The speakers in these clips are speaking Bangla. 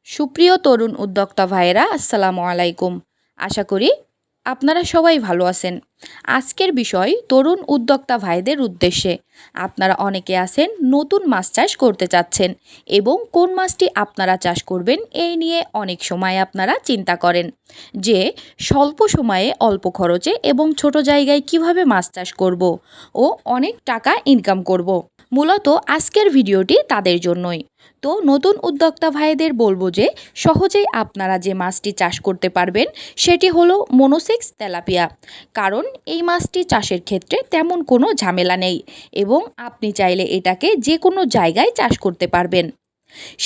সুপ্রিয় তরুণ উদ্যোক্তা ভাইয়েরা আসসালামু আলাইকুম। আশা করি আপনারা সবাই ভালো আছেন। আজকের বিষয় তরুণ উদ্যোক্তা ভাইদের উদ্দেশ্যে। আপনারা অনেকে আছেন নতুন মাছ চাষ করতে চাচ্ছেন এবং কোন মাছটি আপনারা চাষ করবেন এই নিয়ে অনেক সময় আপনারা চিন্তা করেন যে স্বল্প সময়ে অল্প খরচে এবং ছোট জায়গায় কিভাবে মাছ চাষ করব ও অনেক টাকা ইনকাম করব। মূলত আজকের ভিডিওটি তাদের জন্যই। তো নতুন উদ্যোক্তা ভাইদের বলবো যে সহজেই আপনারা যে মাছটি চাষ করতে পারবেন সেটি হলো মনোসেক্স তেলাপিয়া। কারণ এই মাছটি চাষের ক্ষেত্রে তেমন কোনো ঝামেলা নেই এবং আপনি চাইলে এটাকে যে কোনো জায়গায় চাষ করতে পারবেন,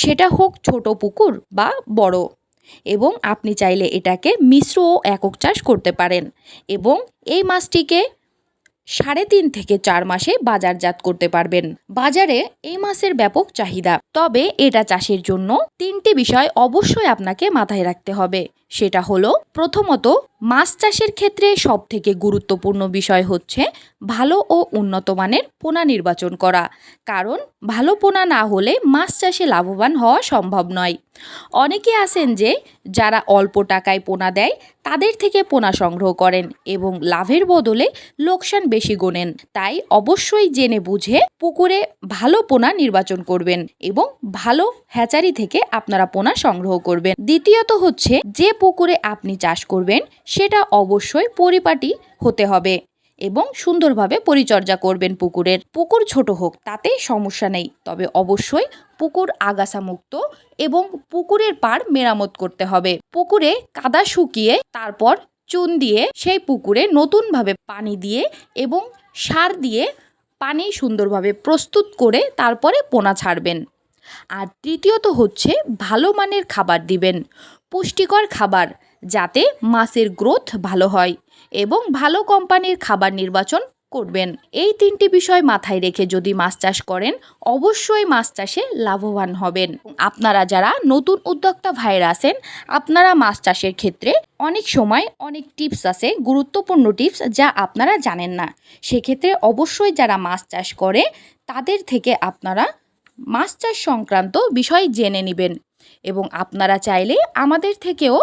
সেটা হোক ছোট পুকুর বা বড়। এবং আপনি চাইলে এটাকে মিশ্র ও একক চাষ করতে পারেন এবং এই মাছটিকে 3.5 থেকে 4 মাসে বাজারজাত করতে পারবেন। বাজারে এই মাছের ব্যাপক চাহিদা। তবে এটা চাষের জন্য 3টি বিষয় অবশ্যই আপনাকে মাথায় রাখতে হবে। সেটা হলো, প্রথমত, মাছ চাষের ক্ষেত্রে সবথেকে গুরুত্বপূর্ণ বিষয় হচ্ছে ভালো ও উন্নত মানের পোনা নির্বাচন করা। কারণ ভালো পোনা না হলে মাছ চাষে লাভবান হওয়া সম্ভব নয়। অনেকে আছেন যে যারা অল্প টাকায় পোনা দেয় তাদের থেকে পোনা সংগ্রহ করেন এবং লাভের বদলে লোকসান বেশি গোনেন। তাই অবশ্যই জেনে বুঝে পুকুরে ভালো পোনা নির্বাচন করবেন এবং ভালো হ্যাচারি থেকে আপনারা পোনা সংগ্রহ করবেন। দ্বিতীয়ত হচ্ছে, যে পুকুরে আপনি চাষ করবেন সেটা অবশ্যই পরিপাটি হতে হবে এবং সুন্দরভাবে পরিচর্যা করবেন। পুকুর ছোট হোক তাতে সমস্যা নেই, তবে অবশ্যই পুকুর আগাছা মুক্ত এবং পুকুরের পাড় মেরামত করতে হবে। পুকুরে কাদা শুকিয়ে তারপর চুন দিয়ে সেই পুকুরে নতুনভাবে পানি দিয়ে এবং সার দিয়ে পানি সুন্দরভাবে প্রস্তুত করে তারপরে পোনা ছাড়বেন। আর তৃতীয়ত হচ্ছে, ভালো মানের খাবার দিবেন, পুষ্টিকর খাবার, যাতে মাছের গ্রোথ ভালো হয় এবং ভালো কোম্পানির খাবার নির্বাচন করবেন। এই 3টি বিষয় মাথায় রেখে যদি মাছ চাষ করেন অবশ্যই মাছ চাষে লাভবান হবেন। আপনারা যারা নতুন উদ্যোক্তা ভাইরা আছেন, আপনারা মাছ চাষের ক্ষেত্রে অনেক সময় অনেক টিপস আছে, গুরুত্বপূর্ণ টিপস যা আপনারা জানেন না। সেক্ষেত্রে অবশ্যই যারা মাছ চাষ করে তাদের থেকে আপনারা মাছ চাষ সংক্রান্ত বিষয় জেনে নেবেন এবং আপনারা চাইলে আমাদের থেকেও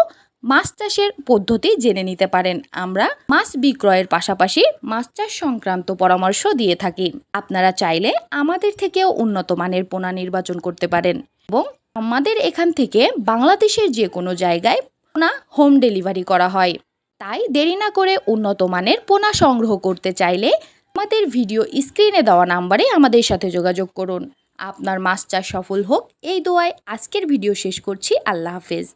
মাছ চাষের পদ্ধতি জেনে নিতে পারেন। আমরা মাছ বিক্রয়ের পাশাপাশি মাছ চাষ সংক্রান্ত পরামর্শ দিয়ে থাকি। আপনারা চাইলে আমাদের থেকেও উন্নত মানের পোনা নির্বাচন করতে পারেন এবং আমাদের এখান থেকে বাংলাদেশের যে কোনো জায়গায় পোনা হোম ডেলিভারি করা হয়। তাই দেরি না করে উন্নত মানের পোনা সংগ্রহ করতে চাইলে আমাদের ভিডিও স্ক্রিনে দেওয়া নাম্বারে আমাদের সাথে যোগাযোগ করুন। আপনার মাছ চাষ সফল হোক এই দোয়ায় আজকের ভিডিও শেষ করছি। আল্লাহ হাফেজ।